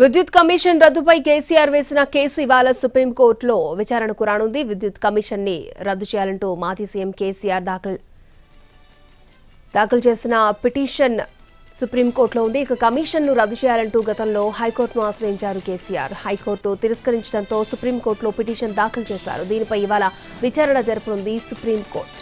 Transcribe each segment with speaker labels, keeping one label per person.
Speaker 1: విద్యుత్ కమిషన్ రద్దుపై కేసీఆర్ వేసిన కేసు ఇవాళ సుప్రీంకోర్టులో విచారణకు రానుంది. విద్యుత్ కమిషన్ ని రద్దు చేయాలంటూ మాజీ సీఎం కేసీఆర్ దాఖలు చేసిన పిటిషన్ సుప్రీంకోర్టులో ఉంది. ఇక కమిషన్ ను రద్దు చేయాలంటూ గతంలో హైకోర్టును ఆశ్రయించారు కేసీఆర్. హైకోర్టు తిరస్కరించడంతో సుప్రీంకోర్టులో పిటిషన్ దాఖలు చేశారు. దీనిపై ఇవాళ విచారణ జరపనుంది సుప్రీంకోర్టు.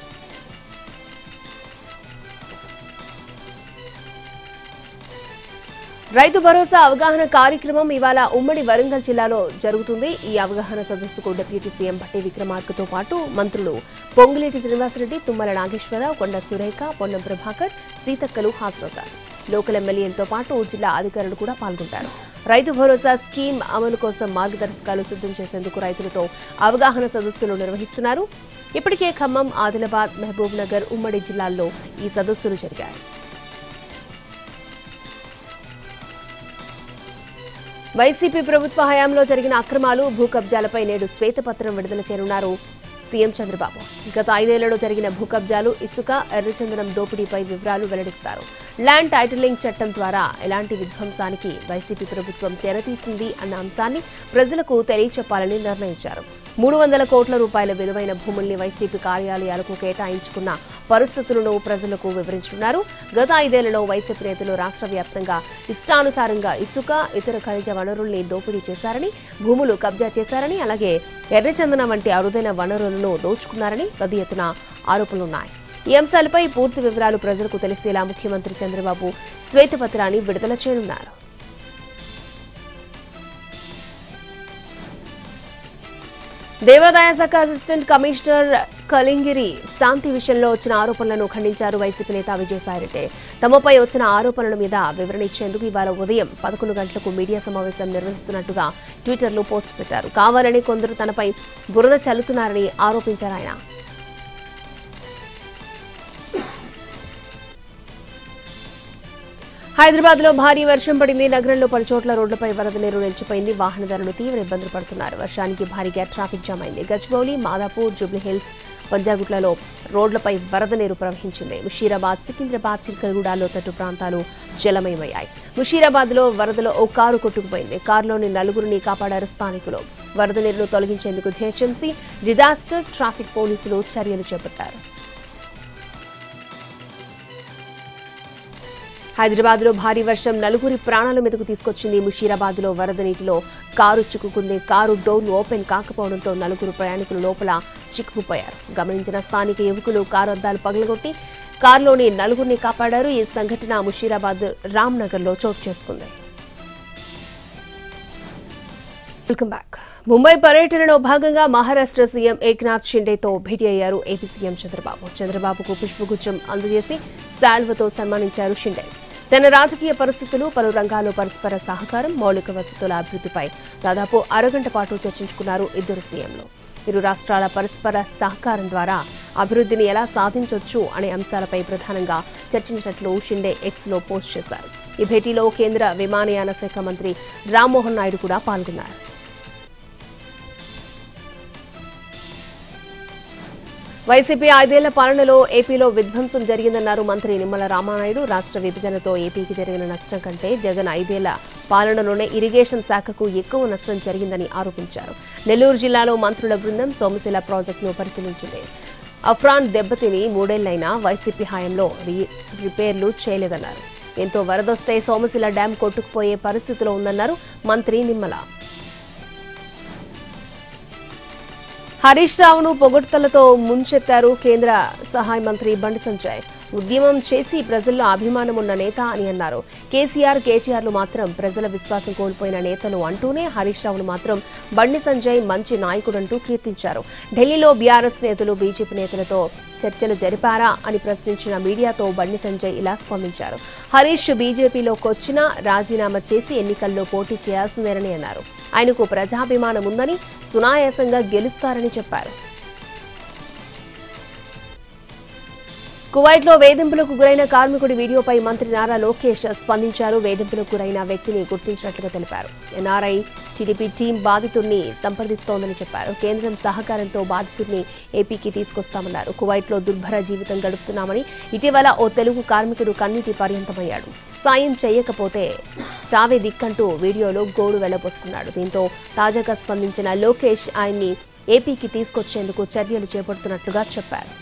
Speaker 1: రైతు భరోసా అవగాహన కార్యక్రమం ఇవాళ ఉమ్మడి వరంగల్ జిల్లాలో జరుగుతుంది. ఈ అవగాహన సదస్సుకు డిప్యూటీ సీఎం భట్టి విక్రమార్కతో పాటు మంత్రులు పొంగులేటి శ్రీనివాసరెడ్డి, తుమ్మల నాగేశ్వరరావు, కొండ సురేఖ, పొన్నం ప్రభాకర్, సీతక్కలు హాజరవుతారు. లోకల్ ఎమ్మెల్యేలతో పాటు జిల్లా అధికారులు కూడా పాల్గొంటారు. రైతు భరోసా స్కీమ్ అమలు కోసం మార్గదర్శకాలు సిద్ధం చేసేందుకు రైతులతో అవగాహన సదస్సులు నిర్వహిస్తున్నారు. ఇప్పటికే ఖమ్మం, ఆదిలాబాద్, మహబూబ్ నగర్ ఉమ్మడి జిల్లాల్లో ఈ సదస్సులు జరిగాయి. వైసీపీ ప్రభుత్వ హయాంలో జరిగిన అక్రమాలు, భూ కబ్జాలపై నేడు శ్వేతపత్రం విడుదల చేయనున్నారు సీఎం చంద్రబాబు. గత 5 ఏళ్లలో జరిగిన భూ కబ్జాలు, ఇసుక, ఎర్రచందనం దోపిడీపై వివరాలు వెల్లడిస్తారు. ల్యాండ్ టైటిలింగ్ చట్టం ద్వారా ఎలాంటి విధ్వంసానికి వైసీపీ ప్రభుత్వం తెరతీసింది అన్న అంశాన్ని ప్రజలకు తెలియచెప్పాలని నిర్ణయించారు. 300 కోట్ల రూపాయల విలువైన భూముల్ని వైసీపీ కార్యాలయాలకు కేటాయించుకున్న పరిస్థితులను ప్రజలకు వివరించనున్నారు. గత 5 ఏళ్లలో వైసీపీ నేతలు రాష్ట్ర వ్యాప్తంగా ఇష్టానుసారంగా ఇసుక, ఇతర ఖనిజ వనరుల్ని దోపిడీ చేశారని, భూములు కబ్జా చేశారని, అలాగే ఎర్రచందనం వంటి అరుదైన వనరులను దోచుకున్నారని పెద్ద ఎత్తున ఆరోపణలున్నాయి. ఈ అంశాలపై పూర్తి వివరాలు ప్రజలకు తెలిసేలా ముఖ్యమంత్రి చంద్రబాబు శ్వేతపత్రాన్ని విడుదల చేయనున్నారు. దేవాదాయ శాఖ అసిస్టెంట్ కమిషనర్ కలింగిరి శాంతి విషయంలో వచ్చిన ఆరోపణలను ఖండించారు వైసీపీ నేత విజయసాయిరెడ్డి. తమపై వచ్చిన ఆరోపణల మీద వివరణ ఇచ్చేందుకు ఇవాళ ఉదయం 11 గంటలకు మీడియా సమావేశం నిర్వహిస్తున్నట్టుగా ట్విట్టర్లో పోస్ట్ పెట్టారు. కావాలని కొందరు తనపై బురద చల్లుతున్నారని ఆరోపించారు ఆయన. హైదరాబాద్ లో భారీ వర్షం పడింది. నగరంలో పలుచోట్ల రోడ్లపై వరద నీరు నిలిచిపోయింది. వాహనదారులు తీవ్ర ఇబ్బందులు పడుతున్నారు. వర్షానికి భారీగా ట్రాఫిక్ జామ్ అయింది. గచ్చిబౌలి, మాదాపూర్, జూబ్లీహిల్స్, పంజాగుట్లలో రోడ్లపై వరద నీరు ప్రవహించింది. ముషీరాబాద్, సికింద్రాబాద్, చిల్కలగూడ లోతట్టు ప్రాంతాలు జలమయమయ్యాయి. ముషీరాబాద్ లో వరదలో ఓ కారు కొట్టుకుపోయింది. కారులోని 4గురిని కాపాడారు స్థానికులు. వరద నీరును తొలగించేందుకు జీహెచ్ఎంసీ, డిజాస్టర్ ట్రాఫిక్ పోలీసులు చర్యలు చేపట్టారు. హైదరాబాద్ లో భారీ వర్షం 4గురి ప్రాణాల మీదకు తీసుకొచ్చింది. ముషీరాబాద్ లో వరద నీటిలో కారు చిక్కుకుంది. కారు డోర్లు ఓపెన్ కాకపోవడంతో 4గురు ప్రయాణికులు లోపల చిక్కుకుపోయారు. గమనించిన స్థానిక యువకులు కారు అద్దాలు పగలగొట్టి కారులోని 4గురిని కాపాడారు. ఈ సంఘటన ముషీరాబాద్ రామ్నగర్ లో చోటు చేసుకుంది. Welcome back. ముంబై పర్యటనలో భాగంగా మహారాష్ట్ర సీఎం ఏక్నాథ్ షిండేతో భేటీ అయ్యారు ఏపీ సీఎం చంద్రబాబు. చంద్రబాబుకు పుష్పగుచ్చం అందజేసి శాల్వతో సన్మానించారు షిండే. తన రాజకీయ పరిస్థితులు, పలు రంగాల్లో పరస్పర సహకారం, మౌలిక వసతుల అభివృద్ధిపై దాదాపు అరగంట పాటు చర్చించుకున్నారు ఇద్దరు సీఎంలు. ఇరు రాష్ట్రాల పరస్పర సహకారం ద్వారా అభివృద్ధిని ఎలా సాధించొచ్చు అనే అంశాలపై ప్రధానంగా చర్చించినట్లు షిండే ఎక్స్ లో పోస్ట్ చేశారు. ఈ భేటీలో కేంద్ర విమానయాన శాఖ మంత్రి రామ్మోహన్ నాయుడు కూడా పాల్గొన్నారు. వైసీపీ 5 ఏళ్ల పాలనలో ఏపీలో విధ్వంసం జరిగిందన్నారు మంత్రి నిమ్మల రామానాయుడు. రాష్ట్ర విభజనతో ఏపీకి జరిగిన నష్టం కంటే జగన్ 5 ఏళ్ల పాలనలోనే ఇరిగేషన్ శాఖకు ఎక్కువ నష్టం జరిగిందని ఆరోపించారు. నెల్లూరు జిల్లాలో మంత్రుల బృందం సోమశిల ప్రాజెక్టును పరిశీలించింది. అఫ్రాన్ దెబ్బతిని 3 ఏళ్లైనా వైసీపీ హయాంలో రిపేర్లు చేయలేదన్నారు. ఎంతో వరదొస్తే సోమశిల డ్యాం కొట్టుకుపోయే పరిస్థితిలో ఉందన్నారు మంత్రి నిమ్మల. హరీష్ రావును పొగడ్తలతో ముంచెత్తారు కేంద్ర సహాయ మంత్రి బండి సంజయ్. ఉద్యమం చేసి ప్రజల్లో అభిమానం ఉన్న నేత అని అన్నారు. కేసీఆర్, కేటీఆర్లు మాత్రం ప్రజల విశ్వాసం కోల్పోయిన నేతలు అంటూనే హరీష్ రావును మాత్రం బండి సంజయ్ మంచి నాయకుడంటూ కీర్తించారు. ఢిల్లీలో బీఆర్ఎస్ నేతలు బీజేపీ నేతలతో చర్చలు జరిపారా అని ప్రశ్నించిన మీడియాతో బండి సంజయ్ ఇలా స్పందించారు. హరీష్ బీజేపీలోకొచ్చినా రాజీనామా చేసి ఎన్నికల్లో పోటీ చేయాల్సిందేనని అన్నారు. ఆయనకు ప్రజాభిమానం ఉందని, సునాయాసంగా గెలుస్తారని చెప్పారు. కువైట్లో వేధింపులకు గురైన కార్మికుడి వీడియోపై మంత్రి నారా లోకేష్ స్పందించారు. వేధింపులకు గురైన వ్యక్తిని గుర్తించినట్లుగా తెలిపారు. ఎన్ఆర్ఐ టీడీపీ టీం బాధితుడిని సంప్రదిస్తోందని చెప్పారు. కేంద్రం సహకారంతో బాధితుడిని ఏపీకి తీసుకొస్తామన్నారు. కువైట్లో దుర్భర జీవితం గడుపుతున్నామని, ఇటీవల ఓ తెలుగు కార్మికుడు కన్నీటి పర్యంతమయ్యాడు. సాయం చేయకపోతే చావే దిక్కంటూ వీడియోలో గోడు వెళ్లబోసుకున్నాడు. దీంతో తాజాగా స్పందించిన లోకేష్ ఆయన్ని ఏపీకి తీసుకొచ్చేందుకు చర్యలు చేపడుతున్నట్లుగా చెప్పారు.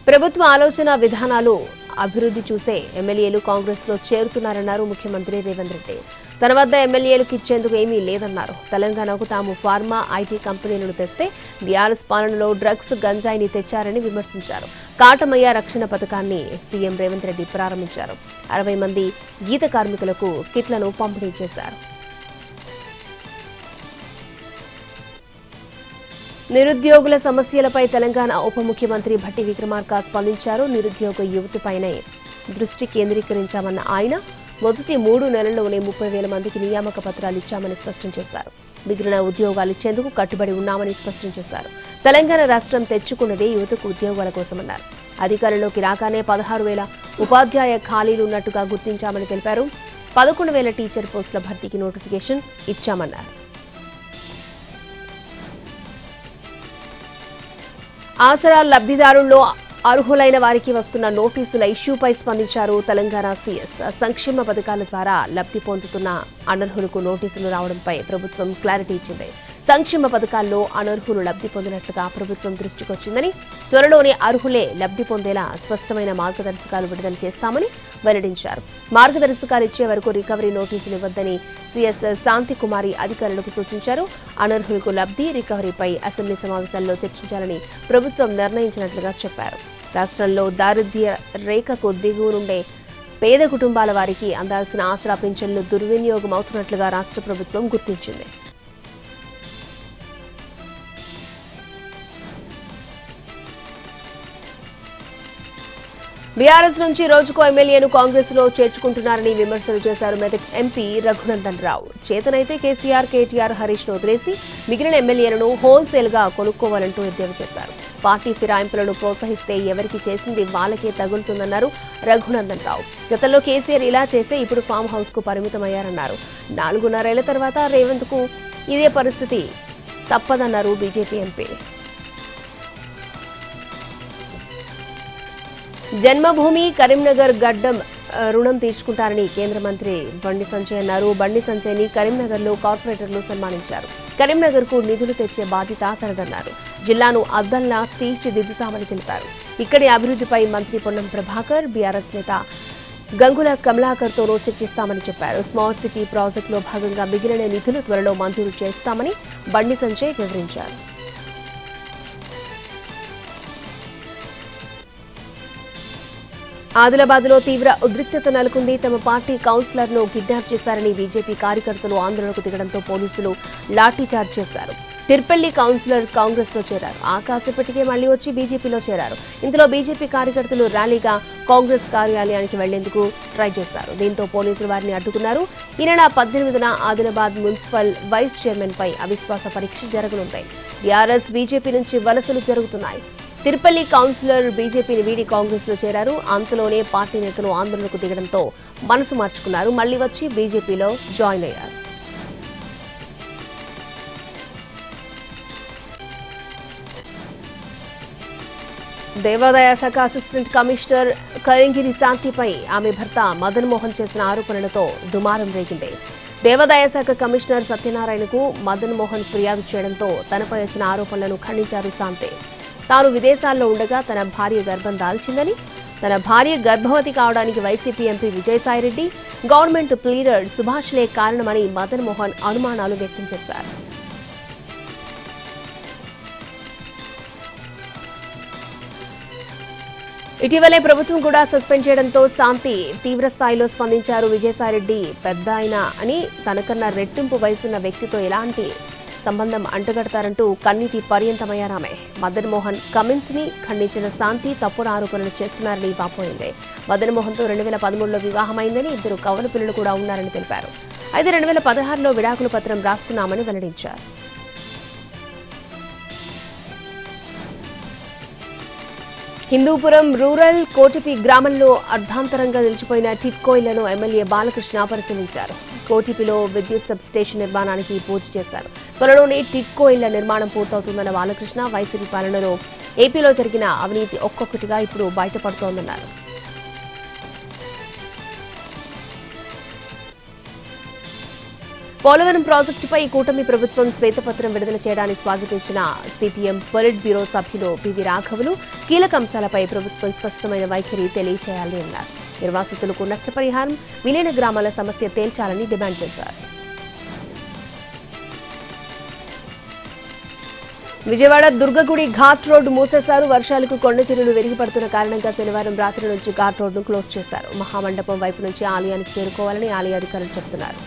Speaker 1: ప్రభుత్వ ఆలోచన విధానాలు అభివృద్ధి చూసే ఎమ్మెల్యేలు కాంగ్రెస్ లో చేరుతున్నారన్నారు ముఖ్యమంత్రి రేవంత్ రెడ్డి. తన వద్ద ఎమ్మెల్యేలకు ఇచ్చేందుకు ఏమీ లేదన్నారు. తెలంగాణకు తాము ఫార్మా, ఐటీ కంపెనీలను తెస్తే బీఆర్ఎస్ పాలనలో డ్రగ్స్, గంజాయిని తెచ్చారని విమర్శించారు. కాటమయ్య రక్షణ పథకాన్ని సీఎం రేవంత్ రెడ్డి ప్రారంభించారు. 60 మంది గీత కార్మికులకు కిట్లను పంపిణీ చేశారు. నిరుద్యోగుల సమస్యలపై తెలంగాణ ఉప ముఖ్యమంత్రి భట్టి విక్రమార్క స్పందించారు. నిరుద్యోగ యువతపైనే దృష్టి కేంద్రీకరించామన్న ఆయన మొదటి 3 నెలల్లోనే 30,000 మందికి నియామక పత్రాలు ఇచ్చామని స్పష్టం చేశారు. మిగిలిన ఉద్యోగాలు ఇచ్చేందుకు కట్టుబడి ఉన్నామని స్పష్టం చేశారు. తెలంగాణ రాష్ట్రం తెచ్చుకున్నదే యువతకు ఉద్యోగాల కోసమన్నారు. అధికారంలోకి రాగానే 16,000 ఉపాధ్యాయ ఖాళీలు ఉన్నట్టుగా గుర్తించామని తెలిపారు. 11,000 టీచర్ పోస్టుల భర్తీకి నోటిఫికేషన్ ఇచ్చామన్నారు. ఆసరా లబ్ధిదారుల్లో అర్హులైన వారికి వస్తున్న నోటీసుల ఇష్యూపై స్పందించారు తెలంగాణ సీఎస్. సంక్షేమ పథకాల ద్వారా లబ్ధి పొందుతున్న అనర్హులకు నోటీసులు రావడంపై ప్రభుత్వం క్లారిటీ ఇచ్చింది. సంక్షేమ పథకాల్లో అనర్హులు లబ్ధి పొందినట్లుగా ప్రభుత్వం దృష్టికొచ్చిందని, త్వరలోనే అర్హులే లబ్ధి పొందేలా స్పష్టమైన మార్గదర్శకాలు విడుదల చేస్తామని వెల్లడించారు. మార్గదర్శకాలు ఇచ్చే వరకు రికవరీ నోటీసులు ఇవ్వద్దని సీఎస్ శాంతికుమారి అధికారులకు సూచించారు. అనర్హులకు లబ్ధి, రికవరీపై అసెంబ్లీ సమావేశాల్లో చర్చించాలని ప్రభుత్వం నిర్ణయించినట్లుగా చెప్పారు. రాష్ట్రంలో దారిద్ర్య రేఖకు దిగువనుండే పేద కుటుంబాల వారికి అందాల్సిన ఆసరా పింఛన్లు దుర్వినియోగం అవుతున్నట్లుగా రాష్ట్ర ప్రభుత్వం గుర్తించింది. బీఆర్ఎస్ నుంచి రోజుకో ఎమ్మెల్యేను కాంగ్రెస్ లో చేర్చుకుంటున్నారని విమర్శలు చేశారు మెదక్ ఎంపీ రఘునందన్ రావు. చేతనైతే కేసీఆర్, కేటీఆర్, హరీష్ ను వదిలేసి మిగిలిన ఎమ్మెల్యేలను హోల్సేల్ గా కొనుక్కోవాలంటూ ఎద్దేవా చేశారు. పార్టీ ఫిరాయింపులను ప్రోత్సహిస్తే ఎవరికి చేసింది వాళ్ళకే తగులుతుందన్నారు రఘునందన్ రావు. గతంలో కేసీఆర్ ఇలా చేసే ఇప్పుడు ఫామ్ హౌస్ కు పరిమితమయ్యారన్నారు. 4.5 ఏళ్ల తర్వాత రేవంత్ కు ఇదే పరిస్థితి తప్పదన్నారు బీజేపీ ఎంపీ. జన్మభూమి కరీంనగర్ గడ్డం రుణం తీర్చుకుంటారని కేంద్ర మంత్రి బండి సంజయ్ అన్నారు. బండి సంజయ్ ని కరీంనగర్లో కార్పొరేటర్లు సన్మానించారు. కరీంనగర్ కు నిధులు తెచ్చే బాధ్యత తనదన్నారు. జిల్లాను అద్దంలా తీర్చిదిద్దుతామని తెలిపారు. ఇక్కడి అభివృద్ధిపై మంత్రి పొన్నం ప్రభాకర్, బీఆర్ఎస్ నేత గంగుల కమలాకర్తోనూ చర్చిస్తామని చెప్పారు. స్మార్ట్ సిటీ ప్రాజెక్టులో భాగంగా మిగిలిన నిధులు త్వరలో మంజూరు చేస్తామని బండి సంజయ్ వివరించారు. ఆదిలాబాద్లో తీవ్ర ఉద్రిక్తత నెలకొంది. తమ పార్టీ కౌన్సిలర్ను కిడ్నాప్ చేశారని బీజేపీ కార్యకర్తలు ఆందోళనకు దిగడంతో పోలీసులు లాఠీచార్జ్ చేశారు. తిరుపల్లి కౌన్సిలర్ కాంగ్రెస్ లో చేరారు. కాసేపటికే మళ్లీ వచ్చి బీజేపీలో చేరారు. ఇందులో బీజేపీ కార్యకర్తలు ర్యాలీగా కాంగ్రెస్ కార్యాలయానికి వెళ్లేందుకు ట్రై చేశారు. దీంతో పోలీసులు వారిని అడ్డుకున్నారు. ఈ నెల 18న ఆదిలాబాద్ మున్సిపల్ వైస్ చైర్మన్ పై అవిశ్వాస పరీక్ష జరగనుంది. బీఆర్ఎస్, బీజేపీ నుంచి వలసలు జరుగుతున్నాయి. తిరుపల్లి కౌన్సిలర్ బీజేపీని వీడి కాంగ్రెస్ లో చేరారు. అంతలోనే పార్టీ నేతలు ఆందోళనకు దిగడంతో మనసు మార్చుకున్నారు. మళ్లీ వచ్చి బీజేపీలో జాయిన్ అయ్యారు. దేవాదాయ శాఖ అసిస్టెంట్ కమిషనర్ కయంగిరి శాంతిపై ఆమె భర్త మదన్ మోహన్ చేసిన ఆరోపణలతో దుమారం రేగింది. దేవాదాయ శాఖ కమిషనర్ సత్యనారాయణకు మదన్ మోహన్ ఫిర్యాదు చేయడంతో తనపై వచ్చిన ఆరోపణలను ఖండించారు శాంతి. తాను విదేశాల్లో ఉండగా తన భార్య గర్భం దాల్చిందని, తన భార్య గర్భవతి కావడానికి YCP MP Vijayasai Reddy, government pleader సుభాష్లే కారణమని మదన్ మోహన్ అనుమానాలు వ్యక్తం చేశారు. ఇటీవలే ప్రభుత్వం కూడా సస్పెండ్ చేయడంతో శాంతి తీవ్ర స్థాయిలో స్పందించారు. విజయసాయిరెడ్డి పెద్ద ఆయన అని, తనకన్నా రెట్టింపు వయసున్న వ్యక్తితో ఎలాంటి సంబంధం అంటగడతారంటూ కన్నీటి పర్యంతమయ్యారామె. మదన్ మోహన్ కమెంట్స్ ని ఖండించిన శాంతి తప్పుడు ఆరోపణలు చేస్తున్నారని వాపోయింది. మదన్ మోహన్ తో 2013లో వివాహమైందని, 2 కవల పిల్లలు కూడా ఉన్నారని తెలిపారు. అయితే 2016లో విడాకుల పత్రం రాసుకున్నామని వెల్లడించారు. హిందూపురం రూరల్ కోటిపి గ్రామంలో అర్ధాంతరంగా నిలిచిపోయిన టిట్కో ఇళ్లను ఎమ్మెల్యే బాలకృష్ణ పరిశీలించారు. కోటిపిలో విద్యుత్ సబ్ స్టేషన్ నిర్మాణానికి పూజ చేశారు. త్వరలోనే టిట్కో ఇళ్ల నిర్మాణం పూర్తవుతుందన్న బాలకృష్ణ వైసీపీ పాలనలో ఏపీలో జరిగిన అవినీతి ఒక్కొక్కటిగా ఇప్పుడు బయటపడుతోందన్నారు. పోలవరం ప్రాజెక్టుపై కూటమి ప్రభుత్వం శ్వేతపత్రం విడుదల చేయడాన్ని స్వాగతించిన సిపిఎం పొలిట్ బ్యూరో సభ్యులు పివి రాఘవులు కీలక అంశాలపై ప్రభుత్వం స్పష్టమైన వైఖరి తెలియచేయాలని అన్నారు. నిర్వాసితులకు నష్టపరిహారం, విలీన గ్రామాల సమస్య తేల్చాలని డిమాండ్ చేశారు. విజయవాడ దుర్గగుడి ఘాట్ రోడ్డు మూసేశారు. వర్షాలకు కొండ చెరువులు విరిగిపడుతున్న కారణంగా శనివారం రాత్రి నుంచి ఘాట్ రోడ్డును క్లోజ్ చేశారు. మహామండపం వైపు నుంచి ఆలయానికి చేరుకోవాలని ఆలయ అధికారులు చెబుతున్నారు.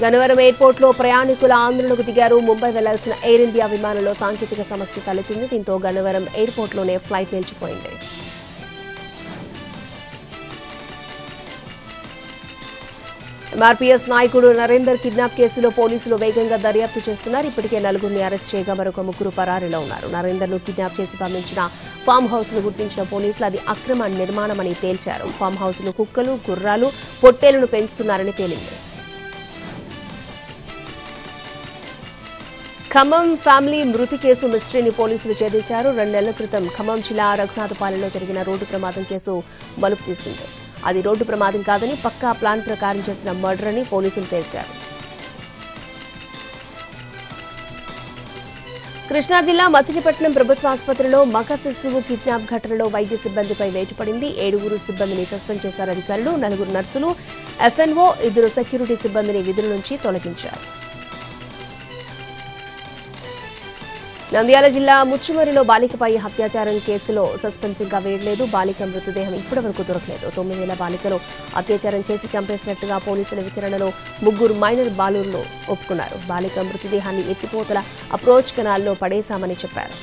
Speaker 1: గన్నవరం ఎయిర్పోర్ట్లో ప్రయాణికుల ఆందోళనకు దిగారు. ముంబై వెళ్లాల్సిన ఎయిర్ ఇండియా విమానంలో సాంకేతిక సమస్య తలెత్తింది. దీంతో గన్నవరం ఎయిర్పోర్ట్లోనే ఫ్లైట్ నిలిచిపోయింది. ఎంఆర్పీఎస్ నాయకుడు నరేందర్ కిడ్నాప్ కేసులో పోలీసులు వేగంగా దర్యాప్తు చేస్తున్నారు. ఇప్పటికే 4గురిని అరెస్ట్ చేయగా మరొక 3 పరారీలో ఉన్నారు. నరేందర్ను కిడ్నాప్ చేసి పంపించిన ఫామ్ హౌస్ ను గుర్తించిన పోలీసులు అది అక్రమ నిర్మాణమని తేల్చారు. ఫామ్ హౌస్ లో కుక్కలు, గుర్రాలు, పొట్టేలను పెంచుతున్నారని తేలింది. ఖమ్మం ఫ్యామిలీ మృతి కేసు మిస్టరీని పోలీసులు ఛేదించారు. 2 నెలల క్రితం ఖమ్మం జిల్లా రఘునాథపాలెంలో జరిగిన రోడ్డు ప్రమాదం కేసు మలుపు తీసుకుంది. అది రోడ్డు ప్రమాదం కాదని పక్కా ప్లాన్ ప్రకారం చేసిన మర్డర్ అని పోలీసులు తేల్చారు. కృష్ణా జిల్లా మచిలీపట్నం ప్రభుత్వ ఆసుపత్రిలో మగ శిశువు కిడ్నాప్ ఘటనలో వైద్య సిబ్బందిపై వేటు పడింది. 7 సిబ్బందిని సస్పెండ్ చేశారు అధికారులు. 4 నర్సులు, ఎఫ్ఎన్ఓ, 2 సెక్యూరిటీ సిబ్బందిని విధుల నుంచి తొలగించారు. నంద్యాల జిల్లా ముచ్చుమరిలో బాలికపై అత్యాచారం కేసులో సస్పెన్స్ ఇంకా వేయలేదు. బాలిక మృతదేహం ఇప్పటివరకు దొరకలేదు. 9 ఏళ్ల బాలికను అత్యాచారం చేసి చంపేసినట్టుగా పోలీసుల విచారణలో 3 మైనర్ బాలుర్లు ఒప్పుకున్నారు. బాలిక మృతదేహాన్ని ఎత్తిపోతల అప్రోచ్ కెనాల్లో పడేశామని చెప్పారు.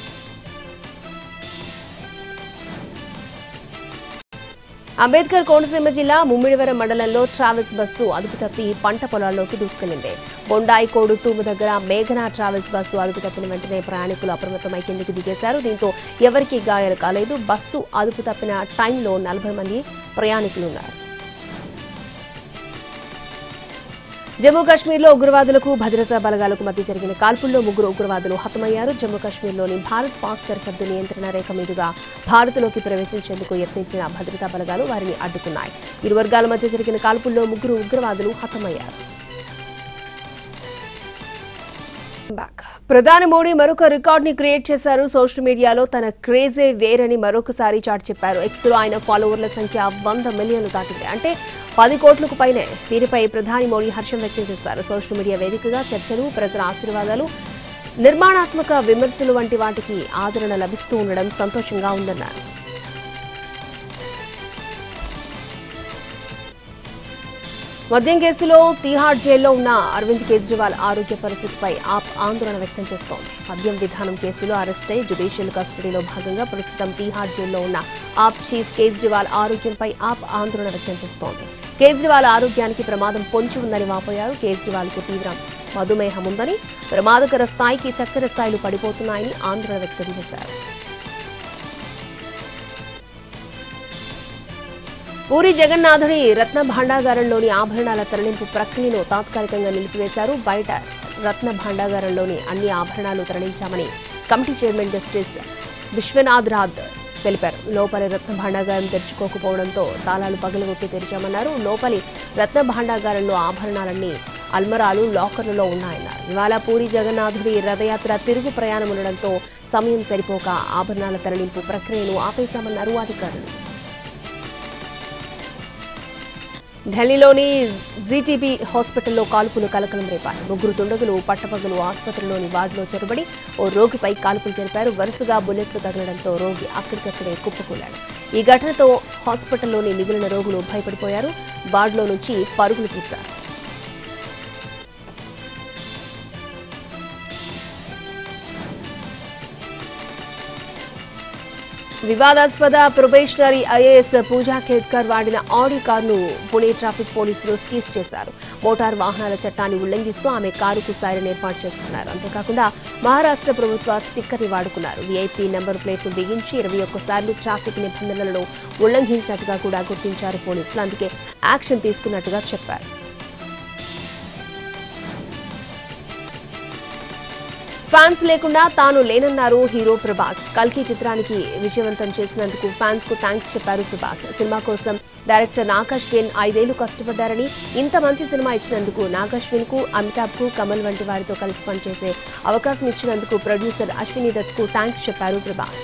Speaker 1: అంబేద్కర్ కోనసీమ జిల్లా ముమ్మిడివరం మండలంలో ట్రావెల్స్ బస్సు అదుపు తప్పి పంట పొలాల్లోకి దూసుకెళ్లింది. బొండాయి కోడు తూము దగ్గర మేఘనా ట్రావెల్స్ బస్సు అదుపు తప్పిన వెంటనే ప్రయాణికులు అప్రమత్తమై కిందికి దిగేశారు. దీంతో ఎవరికీ గాయాలు కాలేదు. బస్సు అదుపు తప్పిన టైంలో 40 మంది ప్రయాణికులున్నారు. జమ్మూ కాశ్మీర్లో ఉగ్రవాదులకు భద్రతా బలగాలకు మధ్య జరిగిన కాల్పుల్లో 3 ఉగ్రవాదులు హతమయ్యారు. జమ్మూ కాశ్మీర్లోని భారత్ పాక్ సరిహద్దు నియంత్రణ రేఖ మీదుగా భారత్లోకి ప్రవేశించేందుకు యత్నించిన భద్రతా బలగాలు వారిని అడ్డుకున్నాయి. ఇరు వర్గాల మధ్య జరిగిన కాల్పుల్లో 3 ఉగ్రవాదులు హతమయ్యారు. ప్రధాని మోడీ మరొక రికార్డ్ ని క్రియేట్ చేశారు. సోషల్ మీడియాలో తన క్రేజే వేరని మరొకసారి చాటి చెప్పారు. ఎక్స్ లో ఆయన ఫాలోవర్ల సంఖ్య 100 మిలియన్లు దాటింది. అంటే 10 కోట్లకు పైనే. దీనిపై ప్రధాని మోడీ హర్షం వ్యక్తం చేశారు. సోషల్ మీడియా వేదికగా చర్చలు, ప్రజల ఆశీర్వాదాలు, నిర్మాణాత్మక విమర్శలు వంటి వాటికి ఆదరణ లభిస్తూ ఉండడం సంతోషంగా ఉందన్నారు. మద్యం కేసులో తీహార్ జైల్లో ఉన్న అరవింద్ కేజ్రీవాల్ ఆరోగ్య పరిస్థితిపై ఆప్ ఆందోళన వ్యక్తం చేస్తోంది. మద్యం విధానం కేసులో అరెస్ట్ అయి జ్యుడిషియల్ కస్టడీలో భాగంగా ప్రస్తుతం తీహార్ జైల్లో ఉన్న ఆప్ చీఫ్ కేజ్రీవాల్ ఆరోగ్యంపై ఆప్ ఆందోళన వ్యక్తం చేస్తోంది. కేజ్రీవాల్ ఆరోగ్యానికి ప్రమాదం పొంచి ఉందని వాపోయారు. కేజ్రీవాల్కు తీవ్ర మధుమేహం ఉందని, ప్రమాదకర స్థాయికి చక్కెర స్థాయిలు పడిపోతున్నాయని ఆందోళన వ్యక్తం చేశారు. పూరి జగన్నాథుడి రత్న భాండాగారంలోని ఆభరణాల తరలింపు ప్రక్రియను తాత్కాలికంగా నిలిపివేశారు. బయట రత్న భాండాగారంలోని అన్ని ఆభరణాలు తరలించామని committee chairman justice Vishwanath Rath తెలిపారు. లోపలి రత్న భాండాగారం తెరుచుకోకపోవడంతో తాళాలు పగలగొట్టి తెరిచామన్నారు. లోపలి రత్న భాండాగారంలో ఆభరణాలన్నీ అల్మరాలు, లాకర్లలో ఉన్నాయన్నారు. ఇవాళ పూరి జగన్నాథుడి రథయాత్ర తిరుగు ప్రయాణం ఉండడంతో సమయం సరిపోక ఆభరణాల తరలింపు ప్రక్రియను ఆపేశామన్నారు అధికారులు. ఢిల్లీలోని జీటీబీ హాస్పిటల్లో కాల్పులు కలకలం రేపాయి. 3 దుండగులు పట్టపగలు ఆసుపత్రిలోని వార్డులో చొరబడి ఓ రోగిపై కాల్పులు జరిపారు. వరుసగా బుల్లెట్లు తగలడంతో రోగి అక్కడికక్కడే కుప్పకూలాడు. ఈ ఘటనతో హాస్పిటల్లోని మిగిలిన రోగులు భయపడిపోయారు. వార్డులో నుంచి పరుగులు తీశారు. వివాదాస్పద ప్రొబేషనరీ ఐఏఎస్ పూజా ఖేద్కర్ వాడిన ఆడి కారును పుణే ట్రాఫిక్ పోలీసులు సీజ్ చేశారు. మోటార్ వాహనాల చట్టాన్ని ఉల్లంఘిస్తూ ఆమె కారుకు సైరన్ ఏర్పాటు చేసుకున్నారు. అంతేకాకుండా మహారాష్ట్ర ప్రభుత్వ స్టిక్కర్ ని వాడుకున్నారు. వీఐపీ నెంబర్ ప్లేట్ను బిగించి 21 సార్లు ట్రాఫిక్ నిబంధనలను ఉల్లంఘించినట్టుగా కూడా గుర్తించారు పోలీసులు. అందుకే యాక్షన్ తీసుకున్నట్టుగా చెప్పారు. ఫ్యాన్స్ లేకుండా తాను లేనన్నారు హీరో ప్రభాస్. కల్కి చిత్రానికి విజయవంతం చేసినందుకు ఫ్యాన్స్ కు థ్యాంక్స్ చెప్పారు ప్రభాస్. సినిమా కోసం డైరెక్టర్ నాగ్ అశ్విన్ 5 ఏళ్లు కష్టపడ్డారని, ఇంత మంచి సినిమా ఇచ్చినందుకు నాగ్ అశ్విన్ కు, అమితాబ్ కు, కమల్ వంటి వారితో కలిసి పనిచేసే అవకాశం ఇచ్చినందుకు ప్రొడ్యూసర్ అశ్విని దత్ కు థ్యాంక్స్ చెప్పారు ప్రభాస్.